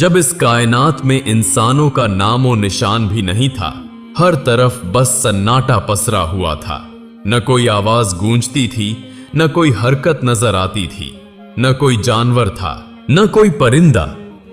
जब इस कायनात में इंसानों का नामो निशान भी नहीं था, हर तरफ बस सन्नाटा पसरा हुआ था। न कोई आवाज गूंजती थी, न कोई हरकत नजर आती थी, न कोई जानवर था, न कोई परिंदा,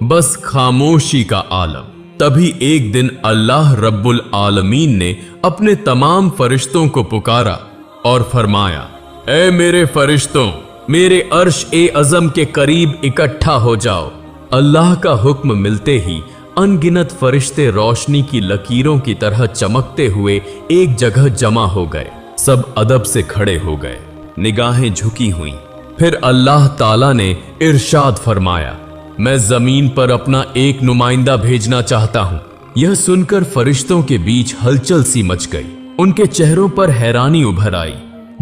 बस खामोशी का आलम। तभी एक दिन अल्लाह रब्बुल आलमीन ने अपने तमाम फरिश्तों को पुकारा और फरमाया, ऐ मेरे फरिश्तों, मेरे अर्श ए अज़म के करीब इकट्ठा हो जाओ। अल्लाह का हुक्म मिलते ही अनगिनत फरिश्ते रोशनी की लकीरों की तरह चमकते हुए एक जगह जमा हो गए। सब अदब से खड़े हो गए, निगाहें झुकी हुई। फिर अल्लाह ताला ने इरशाद फरमाया, मैं जमीन पर अपना एक नुमाइंदा भेजना चाहता हूं। यह सुनकर फरिश्तों के बीच हलचल सी मच गई। उनके चेहरों पर हैरानी उभर आई,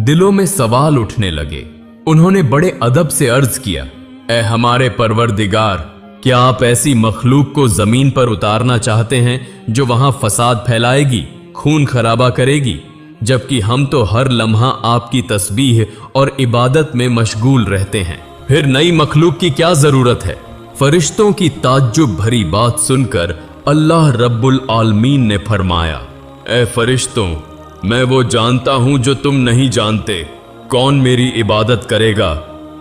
दिलों में सवाल उठने लगे। उन्होंने बड़े अदब से अर्ज किया, ऐ हमारे परवरदिगार, क्या आप ऐसी मखलूक को जमीन पर उतारना चाहते हैं जो वहां फसाद फैलाएगी, खून खराबा करेगी, जबकि हम तो हर लम्हा आपकी तस्बीह और इबादत में मशगूल रहते हैं। फिर नई मखलूक की क्या जरूरत है? फरिश्तों की ताज्जुब भरी बात सुनकर अल्लाह रब्बुल आलमीन ने फरमाया, ऐ फरिश्तों, मैं वो जानता हूं जो तुम नहीं जानते। कौन मेरी इबादत करेगा,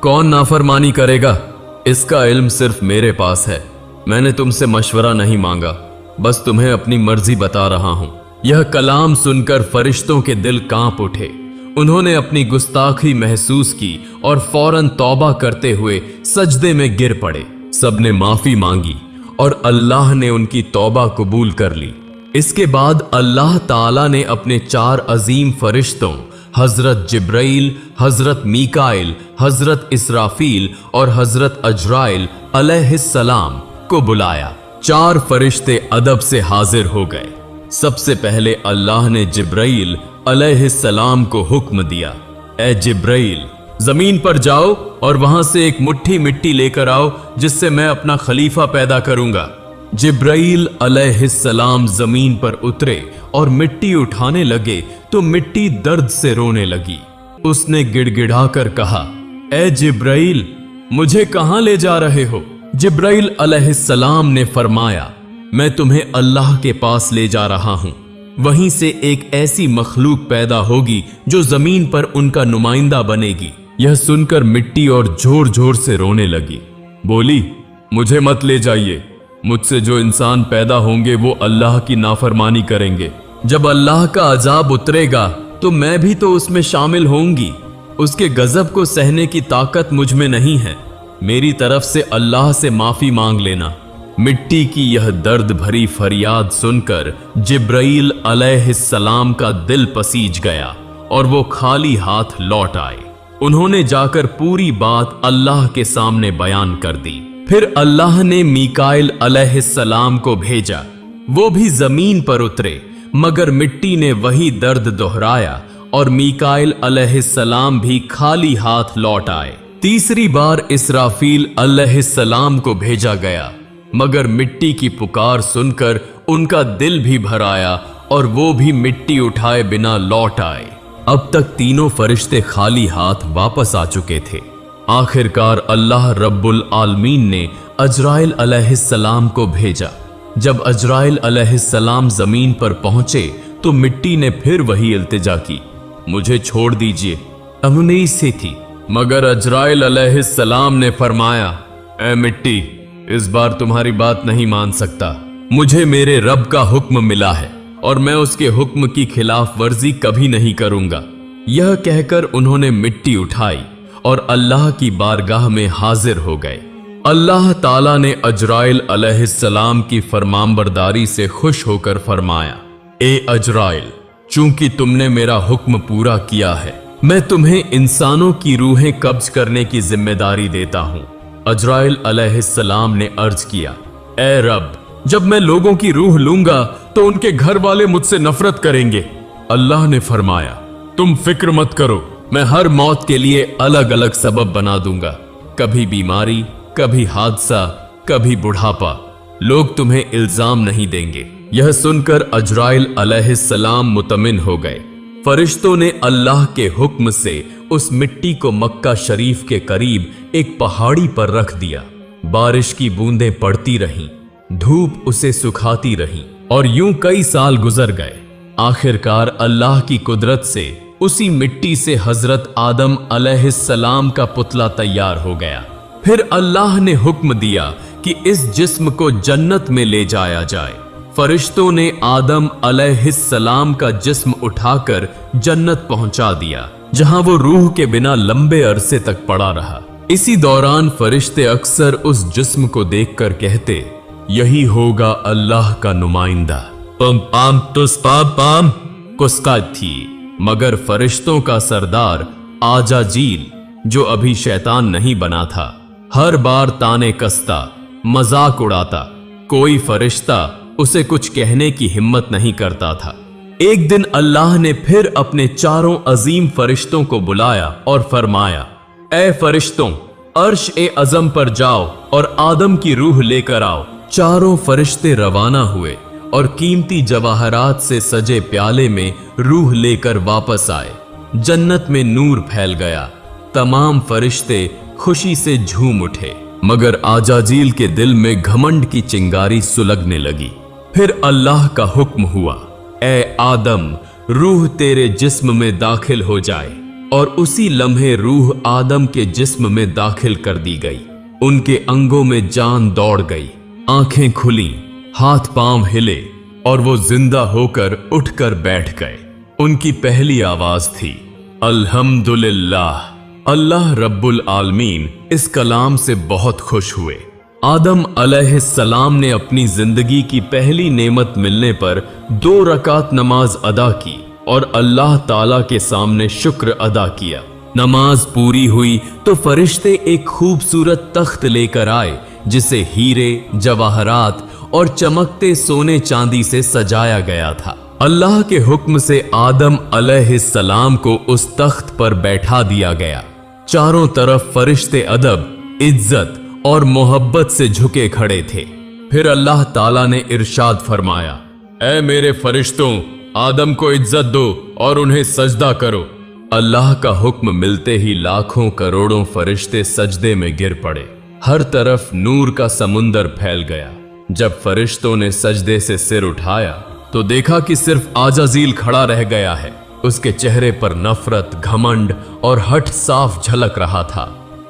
कौन नाफरमानी करेगा, इसका इल्म सिर्फ मेरे पास है। मैंने तुमसे मशवरा नहीं मांगा, बस तुम्हें अपनी मर्जी बता रहा हूं। यह कलाम सुनकर फरिश्तों के दिल कांप उठे। उन्होंने अपनी गुस्ताखी महसूस की और फौरन तौबा करते हुए सजदे में गिर पड़े। सबने माफी मांगी और अल्लाह ने उनकी तौबा कबूल कर ली। इसके बाद अल्लाह ताला ने अपने 4 अजीम फरिश्तों हजरत जिब्राइल, हजरत मीकाइल, हजरत इसराफील और हजरत अजराइल अलैहिस्सलाम को बुलाया। 4 फरिश्ते अदब से हाजिर हो गए। सबसे पहले अल्लाह ने जिब्राइल अलैहिस्सलाम को हुक्म दिया, ऐ जिब्राइल, जमीन पर जाओ और वहां से एक मुट्ठी मिट्टी लेकर आओ जिससे मैं अपना खलीफा पैदा करूंगा। जिब्राइल अलैहिस्सलाम जमीन पर उतरे और मिट्टी उठाने लगे तो मिट्टी दर्द से रोने लगी। उसने गिड़गिड़ाकर कहा, ऐ जिब्राइल, मुझे कहां ले जा रहे हो? जिब्राइल अलैहिस्सलाम ने फरमाया, मैं तुम्हें अल्लाह के पास ले जा रहा हूं। वहीं से एक ऐसी मखलूक पैदा होगी जो जमीन पर उनका नुमाइंदा बनेगी। यह सुनकर मिट्टी और जोर जोर से रोने लगी। बोली, मुझे मत ले जाइए। मुझसे जो इंसान पैदा होंगे वो अल्लाह की नाफरमानी करेंगे। जब अल्लाह का अजाब उतरेगा तो मैं भी तो उसमें शामिल होंगी। उसके गजब को सहने की ताकत मुझ में नहीं है। मेरी तरफ से अल्लाह से माफी मांग लेना। मिट्टी की यह दर्द भरी फरियाद सुनकर जिब्राइल अलैहिस्सलाम का दिल पसीज गया और वो खाली हाथ लौट आए। उन्होंने जाकर पूरी बात अल्लाह के सामने बयान कर दी। फिर अल्लाह ने मीकाइल अलैहिस्सलाम को भेजा। वो भी जमीन पर उतरे, मगर मिट्टी ने वही दर्द दोहराया और मीकाइल अलैहिस्सलाम भी खाली हाथ लौट आए। तीसरी बार इसराफील अलैहिस्सलाम को भेजा गया, मगर मिट्टी की पुकार सुनकर उनका दिल भी भर आया और वो भी मिट्टी उठाए बिना लौट आए। अब तक तीनों फरिश्ते खाली हाथ वापस आ चुके थे। आखिरकार अल्लाह रब्बुल आलमीन ने अजराइल अलैहिस्सलाम को भेजा। जब अजराइल अलैहिस्सलाम जमीन पर पहुंचे तो मिट्टी ने फिर वही इल्तिजा की, मुझे छोड़ दीजिए, अमुनीस से थी। मगर अजराइल अलैहिस्सलाम ने फरमाया, ऐ मिट्टी, इस बार तुम्हारी बात नहीं मान सकता। मुझे मेरे रब का हुक्म मिला है और मैं उसके हुक्म की खिलाफ वर्जी कभी नहीं करूंगा। यह कहकर उन्होंने मिट्टी उठाई और अल्लाह की बारगाह में हाजिर हो गए। अल्लाह ताला ने अजराइल अलैहिस्सलाम की फरमानबरदारी से खुश होकर फरमाया, ए अजराइल, चूंकि तुमने मेरा हुक्म पूरा किया है, मैं तुम्हें इंसानों की रूहें कब्ज करने की जिम्मेदारी देता हूं। अजराइल अलैहिस्सलाम ने अर्ज किया, ए रब, जब मैं लोगों की रूह लूंगा तो उनके घर वाले मुझसे नफरत करेंगे। अल्लाह ने फरमाया, तुम फिक्र मत करो, मैं हर मौत के लिए अलग अलग सबब बना दूंगा। कभी बीमारी, कभी हादसा, कभी बुढ़ापा। लोग तुम्हें इल्जाम नहीं देंगे। यह सुनकर अजराइल अलैहिस्सलाम मुतमिन हो गए। फरिश्तों ने अल्लाह के हुक्म से उस मिट्टी को मक्का शरीफ के करीब एक पहाड़ी पर रख दिया। बारिश की बूंदें पड़ती रहीं, धूप उसे सुखाती रही और यूं कई साल गुजर गए। आखिरकार अल्लाह की कुदरत से उसी मिट्टी से हजरत आदम अलैहिस्सलाम का पुतला तैयार हो गया। फिर अल्लाह ने हुक्म दिया कि इस जिस्म को जन्नत में ले जाया जाए। फरिश्तों ने आदम अलैहिस्सलाम का जिस्म उठाकर जन्नत पहुंचा दिया, जहां वो रूह के बिना लंबे अरसे तक पड़ा रहा। इसी दौरान फरिश्ते अक्सर उस जिस्म को देखकर कहते, यही होगा अल्लाह का नुमाइंदा। पम पाम तुस पाम पाम कुस्का थी, मगर फरिश्तों का सरदार आजाजील, जो अभी शैतान नहीं बना था, हर बार ताने कसता, मजाक उड़ाता। कोई फरिश्ता उसे कुछ कहने की हिम्मत नहीं करता था। एक दिन अल्लाह ने फिर अपने चारों अजीम फरिश्तों को बुलाया और फरमाया, ए फरिश्तों, अर्श ए अज़म पर जाओ और आदम की रूह लेकर आओ। चारों फरिश्ते रवाना हुए और कीमती जवाहरात से सजे प्याले में रूह लेकर वापस आए। जन्नत में नूर फैल गया, तमाम फरिश्ते खुशी से झूम उठे, मगर आजाजील के दिल में घमंड की चिंगारी सुलगने लगी। फिर अल्लाह का हुक्म हुआ, ए आदम, रूह तेरे जिस्म में दाखिल हो जाए। और उसी लम्हे रूह आदम के जिस्म में दाखिल कर दी गई। उनके अंगों में जान दौड़ गई, आंखें खुली, हाथ पांव हिले और वो जिंदा होकर उठकर बैठ गए। उनकी पहली आवाज थी, अल्हम्दुलिल्लाह। अल्लाह रब्बुल आलमीन इस कलाम से बहुत खुश हुए। आदम अलैहिस्सलाम ने अपनी जिंदगी की पहली नेमत मिलने पर 2 रकात नमाज अदा की और अल्लाह ताला के सामने शुक्र अदा किया। नमाज पूरी हुई तो फरिश्ते एक खूबसूरत तख्त लेकर आए, जिसे हीरे, जवाहरात और चमकते सोने चांदी से सजाया गया था। अल्लाह के हुक्म से आदम अलैहिस्सलाम को उस तख्त पर बैठा दिया गया। चारों तरफ फरिश्ते अदब, इज्जत और मोहब्बत से झुके खड़े थे। फिर अल्लाह ताला ने इरशाद फरमाया, ऐ मेरे फरिश्तों, आदम को इज्जत दो और उन्हें सजदा करो। अल्लाह का हुक्म मिलते ही लाखों करोड़ों फरिश्ते सजदे में गिर पड़े। हर तरफ नूर का समुंदर फैल गया। जब फरिश्तों ने सजदे से सिर उठाया तो देखा कि सिर्फ आजाजील खड़ा रह गया है। उसके चेहरे पर नफरत, घमंड और हठ साफ झलक रहा था।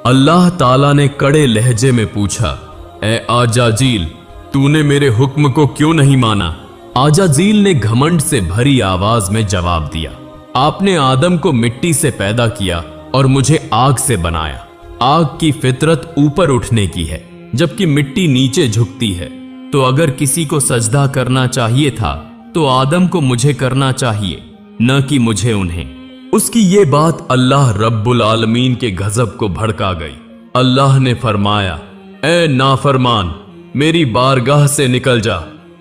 अल्लाह ताला ने कड़े लहजे में पूछा, ए आजाजील, तूने मेरे हुक्म को क्यों नहीं माना? आजाजील ने घमंड से भरी आवाज में जवाब दिया, आपने आदम को मिट्टी से पैदा किया और मुझे आग से बनाया। आग की फितरत ऊपर उठने की है, जबकि मिट्टी नीचे झुकती है। तो अगर किसी को सजदा करना चाहिए था तो आदम को मुझे करना चाहिए, न कि मुझे उन्हें। उसकी ये बात अल्लाह रब्बुल आलमीन के गजब को भड़का गई। अल्लाह ने फरमाया, ए नाफरमान, मेरी बारगाह से निकल जा।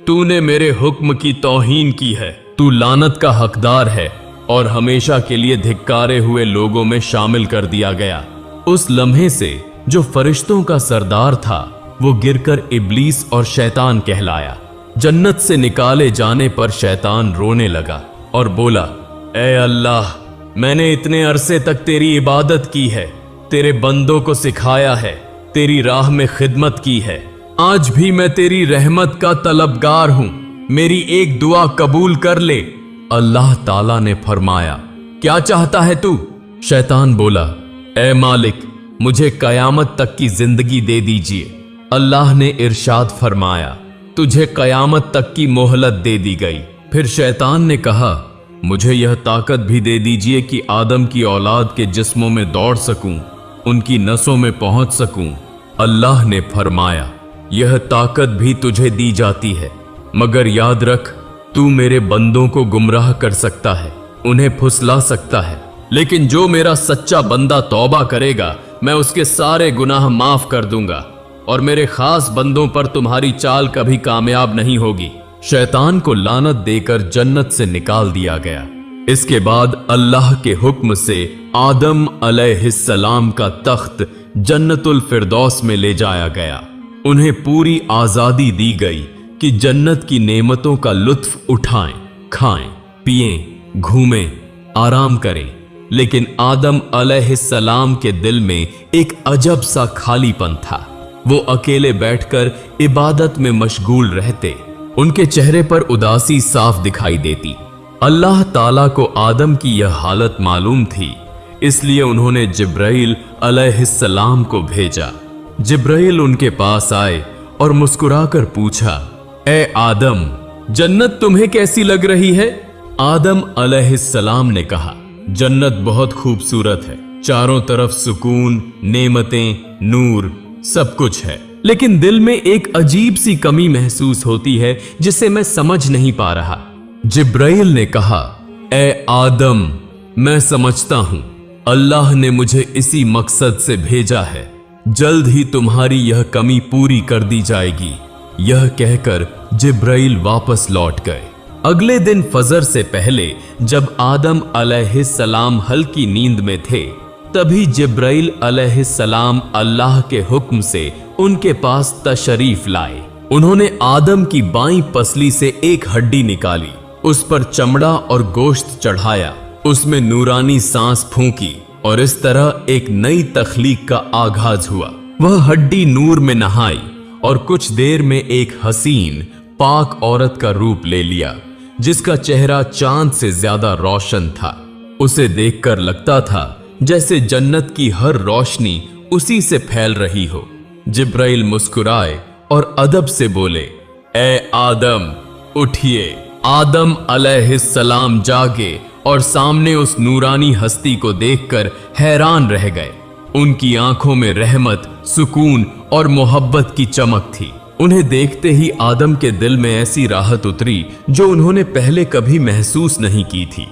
तूने मेरे हुक्म की तौहीन की है। तू लानत का हकदार है और हमेशा के लिए धिक्कारे हुए लोगों में शामिल कर दिया गया। उस लम्हे से जो फरिश्तों का सरदार था, वो गिरकर इब्लीस और शैतान कहलाया। जन्नत से निकाले जाने पर शैतान रोने लगा और बोला, ऐ अल्लाह, मैंने इतने अरसे तक तेरी इबादत की है, तेरे बंदों को सिखाया है, तेरी राह में खिदमत की है। आज भी मैं तेरी रहमत का तलबगार हूं, मेरी एक दुआ कबूल कर ले। अल्लाह ताला ने फरमाया, क्या चाहता है तू? शैतान बोला, ए मालिक, मुझे कयामत तक की जिंदगी दे दीजिए। अल्लाह ने इरशाद फरमाया, तुझे कयामत तक की मोहलत दे दी गई। फिर शैतान ने कहा, मुझे यह ताकत भी दे दीजिए कि आदम की औलाद के जिस्मों में दौड़ सकूं, उनकी नसों में पहुंच सकूं। अल्लाह ने फरमाया, यह ताकत भी तुझे दी जाती है, मगर याद रख, तू मेरे बंदों को गुमराह कर सकता है, उन्हें फुसला सकता है, लेकिन जो मेरा सच्चा बंदा तौबा करेगा, मैं उसके सारे गुनाह माफ कर दूंगा और मेरे खास बंदों पर तुम्हारी चाल कभी कामयाब नहीं होगी। शैतान को लानत देकर जन्नत से निकाल दिया गया। इसके बाद अल्लाह के हुक्म से आदम अलैहिस्सलाम का तख्त जन्नतुल फिरदौस में ले जाया गया। उन्हें पूरी आजादी दी गई कि जन्नत की नेमतों का लुत्फ उठाएं, खाएं, पिएं, घूमें, आराम करें। लेकिन आदम अलैहिस्सलाम के दिल में एक अजब सा खालीपन था। वो अकेले बैठकर इबादत में मशगूल रहते। उनके चेहरे पर उदासी साफ दिखाई देती। अल्लाह ताला को आदम की यह हालत मालूम थी, इसलिए उन्होंने जिब्राइल अलैहिस्सलाम को भेजा। जिब्राइल उनके पास आए और मुस्कुराकर पूछा, ए आदम, जन्नत तुम्हें कैसी लग रही है? आदम अलैहिस्सलाम ने कहा, जन्नत बहुत खूबसूरत है, चारों तरफ सुकून, नेमतें, नूर, सब कुछ है, लेकिन दिल में एक अजीब सी कमी महसूस होती है जिसे मैं समझ नहीं पा रहा। जिब्राइल ने कहा, ए आदम, मैं समझता हूं, अल्लाह ने मुझे इसी मकसद से भेजा है, जल्द ही तुम्हारी यह कमी पूरी कर दी जाएगी। यह कहकर जिब्राइल वापस लौट गए। अगले दिन फजर से पहले जब आदम अलैहिस्सलाम हल्की नींद में थे, तभी जिब्राइल अलैहिस्सलाम अल्लाह के हुक्म से उनके पास तशरीफ लाए। उन्होंने आदम की बाईं पसली से एक हड्डी निकाली, उस पर चमड़ा और गोश्त चढ़ाया, उसमें नूरानी सांस फूंकी और इस तरह एक नई तख्लीक का आगाज हुआ। वह हड्डी नूर में नहाई और कुछ देर में एक हसीन पाक औरत का रूप ले लिया, जिसका चेहरा चांद से ज्यादा रोशन था। उसे देखकर लगता था जैसे जन्नत की हर रोशनी उसी से फैल रही हो। जिब्राइल मुस्कुराए और अदब से बोले, ए आदम, उठिए। आदम अलैहिस्सलाम जागे और सामने उस नूरानी हस्ती को देखकर हैरान रह गए। उनकी आंखों में रहमत, सुकून और मोहब्बत की चमक थी। उन्हें देखते ही आदम के दिल में ऐसी राहत उतरी जो उन्होंने पहले कभी महसूस नहीं की थी।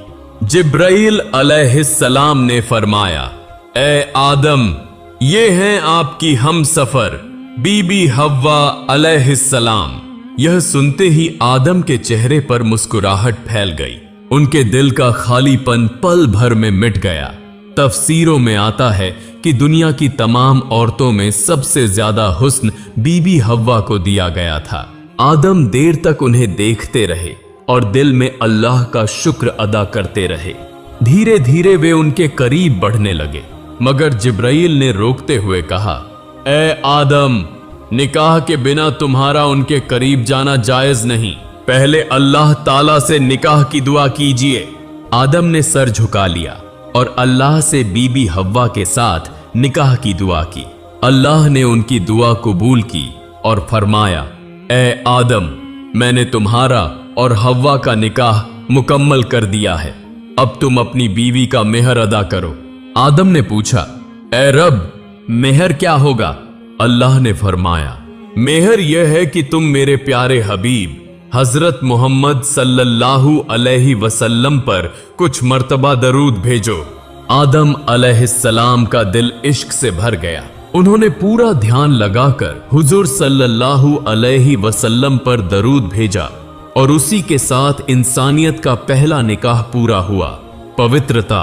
जिब्राइल अलैहिस्सलाम ने फरमाया, ए आदम, ये हैं आपकी हमसफर बीबी हव्वा अलैहिस्सलाम। यह सुनते ही आदम के चेहरे पर मुस्कुराहट फैल गई। उनके दिल का खालीपन पल भर में मिट गया। तफसीरों में आता है कि दुनिया की तमाम औरतों में सबसे ज्यादा हुस्न बीबी हव्वा को दिया गया था। आदम देर तक उन्हें देखते रहे और दिल में अल्लाह का शुक्र अदा करते रहे। धीरे धीरे वे उनके करीब बढ़ने लगे, मगर जिब्राइल ने रोकते हुए कहा, ए आदम, निकाह के बिना तुम्हारा उनके करीब जाना जायज नहीं। पहले अल्लाह ताला से निकाह की दुआ कीजिए। आदम ने सर झुका लिया और अल्लाह से बीबी हव्वा के साथ निकाह की दुआ की। अल्लाह ने उनकी दुआ कबूल की और फरमाया, ए आदम, मैंने तुम्हारा और हव्वा का निकाह मुकम्मल कर दिया है। अब तुम अपनी बीवी का मेहर अदा करो। आदम ने पूछा, ए रब, मेहर क्या होगा? अल्लाह ने फरमाया, मेहर यह है कि तुम मेरे प्यारे हबीब हजरत मोहम्मद सल्लल्लाहु अलैहि वसल्लम पर कुछ मर्तबा दरूद भेजो। आदम अलैहिस्सलाम का दिल इश्क से भर गया। उन्होंने पूरा ध्यान लगाकर हुजूर सल्लल्लाहु अलैहि वसल्लम पर दरूद भेजा और उसी के साथ इंसानियत का पहला निकाह पूरा हुआ। पवित्रता,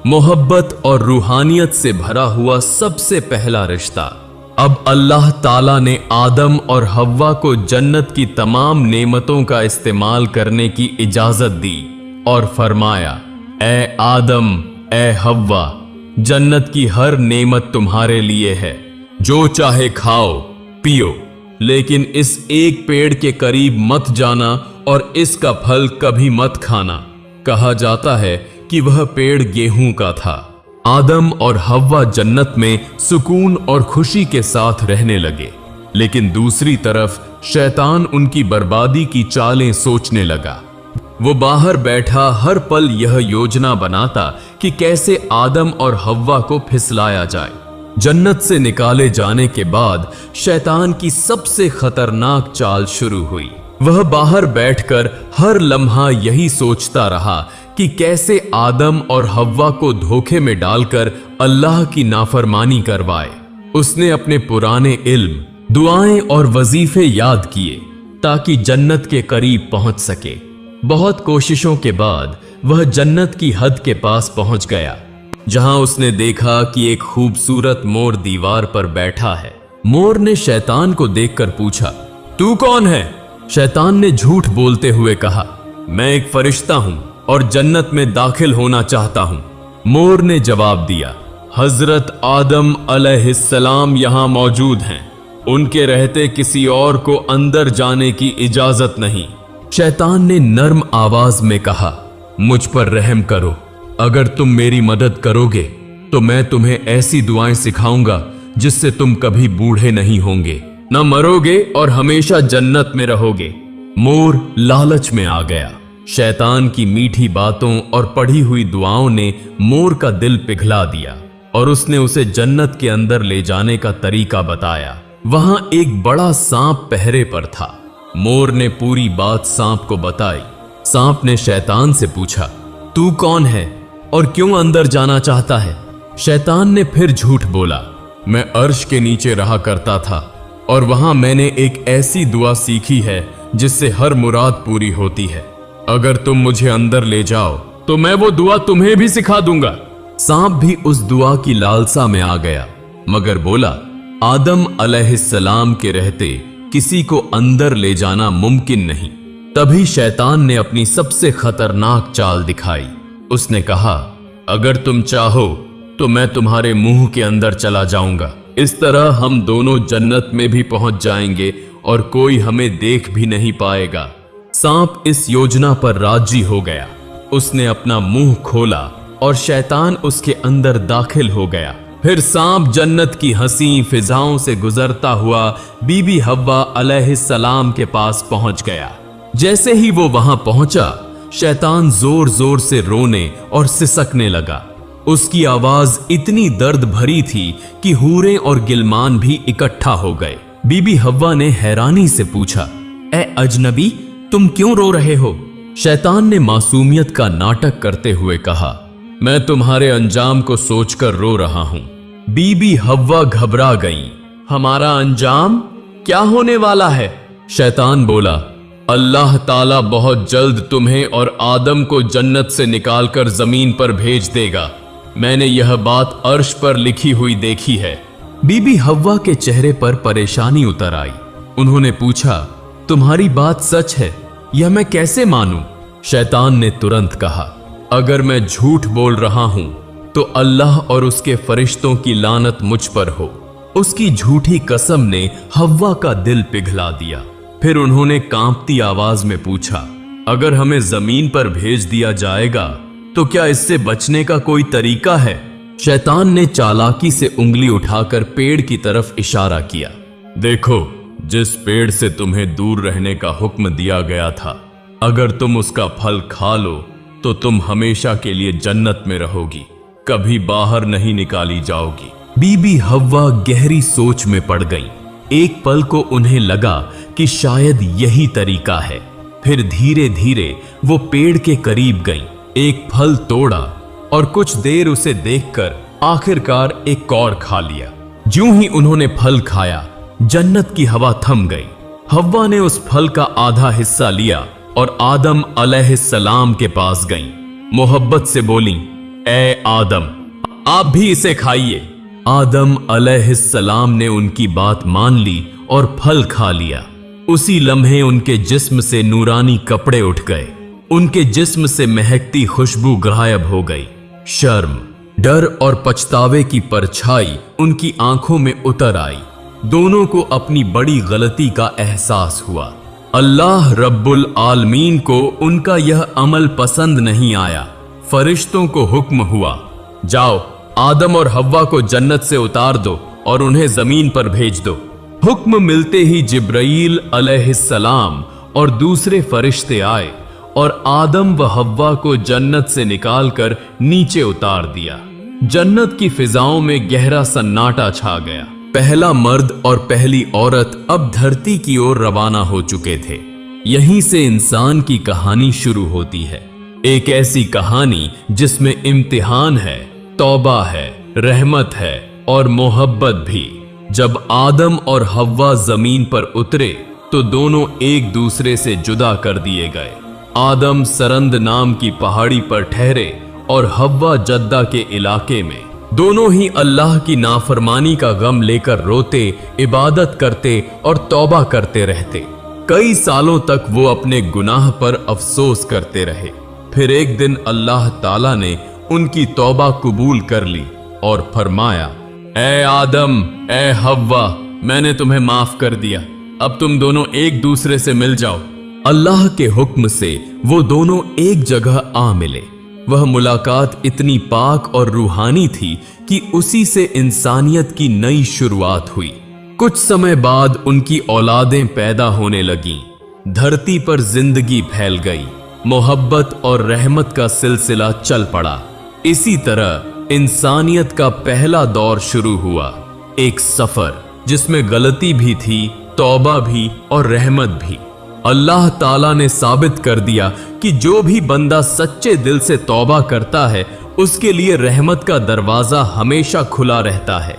मोहब्बत और रूहानियत से भरा हुआ सबसे पहला रिश्ता। अब अल्लाह ताला ने आदम और हव्वा को जन्नत की तमाम नेमतों का इस्तेमाल करने की इजाजत दी और फरमाया, ए आदम, ए हव्वा, जन्नत की हर नेमत तुम्हारे लिए है, जो चाहे खाओ पियो, लेकिन इस एक पेड़ के करीब मत जाना और इसका फल कभी मत खाना। कहा जाता है कि वह पेड़ गेहूं का था। आदम और हव्वा जन्नत में सुकून और खुशी के साथ रहने लगे, लेकिन दूसरी तरफ शैतान उनकी बर्बादी की चालें सोचने लगा। वो बाहर बैठा हर पल यह योजना बनाता कि कैसे आदम और हव्वा को फिसलाया जाए। जन्नत से निकाले जाने के बाद शैतान की सबसे खतरनाक चाल शुरू हुई। वह बाहर बैठकर हर लम्हा यही सोचता रहा कि कैसे आदम और हव्वा को धोखे में डालकर अल्लाह की नाफरमानी करवाए। उसने अपने पुराने इल्म, दुआएं और वजीफे याद किए ताकि जन्नत के करीब पहुंच सके। बहुत कोशिशों के बाद वह जन्नत की हद के पास पहुंच गया, जहां उसने देखा कि एक खूबसूरत मोर दीवार पर बैठा है। मोर ने शैतान को देखकर पूछा, तू कौन है? शैतान ने झूठ बोलते हुए कहा, मैं एक फरिश्ता हूं और जन्नत में दाखिल होना चाहता हूं। मोर ने जवाब दिया, हजरत आदम अलैहिस्सलाम यहां मौजूद हैं। उनके रहते किसी और को अंदर जाने की इजाजत नहीं। शैतान ने नर्म आवाज में कहा, मुझ पर रहम करो, अगर तुम मेरी मदद करोगे तो मैं तुम्हें ऐसी दुआएं सिखाऊंगा जिससे तुम कभी बूढ़े नहीं होंगे, न मरोगे और हमेशा जन्नत में रहोगे। मोर लालच में आ गया। शैतान की मीठी बातों और पढ़ी हुई दुआओं ने मोर का दिल पिघला दिया और उसने उसे जन्नत के अंदर ले जाने का तरीका बताया। वहां एक बड़ा सांप पहरे पर था। मोर ने पूरी बात सांप को बताई। सांप ने शैतान से पूछा, तू कौन है और क्यों अंदर जाना चाहता है? शैतान ने फिर झूठ बोला, मैं अर्श के नीचे रहा करता था और वहां मैंने एक ऐसी दुआ सीखी है जिससे हर मुराद पूरी होती है। अगर तुम मुझे अंदर ले जाओ तो मैं वो दुआ तुम्हें भी सिखा दूंगा। सांप भी उस दुआ की लालसा में आ गया, मगर बोला, आदम अलैहिस्सलाम के रहते किसी को अंदर ले जाना मुमकिन नहीं। तभी शैतान ने अपनी सबसे खतरनाक चाल दिखाई। उसने कहा, अगर तुम चाहो तो मैं तुम्हारे मुंह के अंदर चला जाऊंगा। इस तरह हम दोनों जन्नत में भी पहुंच जाएंगे और कोई हमें देख भी नहीं पाएगा। सांप इस योजना पर राजी हो गया। उसने अपना मुंह खोला और शैतान उसके अंदर दाखिल हो गया। फिर सांप जन्नत की हंसी फिजाओं से गुजरता हुआ बीबी हव्वा अलैहिस्सलाम के पास पहुंच गया। जैसे ही वो वहां पहुंचा, शैतान जोर जोर से रोने और सिसकने लगा। उसकी आवाज इतनी दर्द भरी थी कि हूरें और गिलमान भी इकट्ठा हो गए। बीबी हव्वा ने हैरानी से पूछा, ए अजनबी, तुम क्यों रो रहे हो? शैतान ने मासूमियत का नाटक करते हुए कहा, मैं तुम्हारे अंजाम को सोचकर रो रहा हूं। बीबी हव्वा घबरा गईं। हमारा अंजाम क्या होने वाला है? शैतान बोला, अल्लाह ताला बहुत जल्द तुम्हें और आदम को जन्नत से निकालकर जमीन पर भेज देगा। मैंने यह बात अर्श पर लिखी हुई देखी है। बीबी हव्वा के चेहरे पर परेशानी उतर आई। उन्होंने पूछा, तुम्हारी बात सच है? यह मैं कैसे मानूं? शैतान ने तुरंत कहा, अगर मैं झूठ बोल रहा हूं तो अल्लाह और उसके फरिश्तों की लानत मुझ पर हो। उसकी झूठी कसम ने हव्वा का दिल पिघला दिया। फिर उन्होंने कांपती आवाज में पूछा, अगर हमें जमीन पर भेज दिया जाएगा तो क्या इससे बचने का कोई तरीका है? शैतान ने चालाकी से उंगली उठाकर पेड़ की तरफ इशारा किया। देखो, जिस पेड़ से तुम्हें दूर रहने का हुक्म दिया गया था, अगर तुम उसका फल खा लो तो तुम हमेशा के लिए जन्नत में रहोगी, कभी बाहर नहीं निकाली जाओगी। बीबी हव्वा गहरी सोच में पड़ गई। एक पल को उन्हें लगा कि शायद यही तरीका है। फिर धीरे धीरे वो पेड़ के करीब गईं, एक फल तोड़ा और कुछ देर उसे देखकर आखिरकार एक और खा लिया। ज्यों ही उन्होंने फल खाया, जन्नत की हवा थम गई। हव्वा ने उस फल का आधा हिस्सा लिया और आदम अलैहिस्सलाम के पास गईं। मोहब्बत से बोली, ए आदम, आप भी इसे खाइए। आदम अलैहिस्सलाम ने उनकी बात मान ली और फल खा लिया। उसी लम्हे उनके जिस्म से नूरानी कपड़े उठ गए। उनके जिस्म से महकती खुशबू गायब हो गई। शर्म, डर और पछतावे की परछाई उनकी आंखों में उतर आई। दोनों को अपनी बड़ी गलती का एहसास हुआ। अल्लाह रब्बुल आलमीन को उनका यह अमल पसंद नहीं आया। फरिश्तों को हुक्म हुआ, जाओ आदम और हव्वा को जन्नत से उतार दो और उन्हें जमीन पर भेज दो। हुक्म मिलते ही जिब्राईल अलैहिस्सलाम और दूसरे फरिश्ते आए और आदम व हव्वा को जन्नत से निकालकर नीचे उतार दिया। जन्नत की फिजाओं में गहरा सन्नाटा छा गया। पहला मर्द और पहली औरत अब धरती की ओर रवाना हो चुके थे। यहीं से इंसान की कहानी शुरू होती है। एक ऐसी कहानी जिसमें इम्तिहान है, तौबा है, रहमत है और मोहब्बत भी। जब आदम और हव्वा जमीन पर उतरे तो दोनों एक दूसरे से जुदा कर दिए गए। आदम सरंद नाम की पहाड़ी पर ठहरे और हव्वा जद्दा के इलाके में। दोनों ही अल्लाह की नाफरमानी का गम लेकर रोते, इबादत करते और तौबा करते रहते। कई सालों तक वो अपने गुनाह पर अफसोस करते रहे। फिर एक दिन अल्लाह ताला ने उनकी तौबा कबूल कर ली और फरमाया, ए आदम, ए हव्वा, मैंने तुम्हें माफ कर दिया, अब तुम दोनों एक दूसरे से मिल जाओ। अल्लाह के हुक्म से वो दोनों एक जगह आ मिले। वह मुलाकात इतनी पाक और रूहानी थी कि उसी से इंसानियत की नई शुरुआत हुई। कुछ समय बाद उनकी औलादें पैदा होने लगीं। धरती पर जिंदगी फैल गई। मोहब्बत और रहमत का सिलसिला चल पड़ा। इसी तरह इंसानियत का पहला दौर शुरू हुआ, एक सफर जिसमें गलती भी थी, तौबा भी और रहमत भी। अल्लाह ताला ने साबित कर दिया कि जो भी बंदा सच्चे दिल से तौबा करता है उसके लिए रहमत का दरवाजा हमेशा खुला रहता है।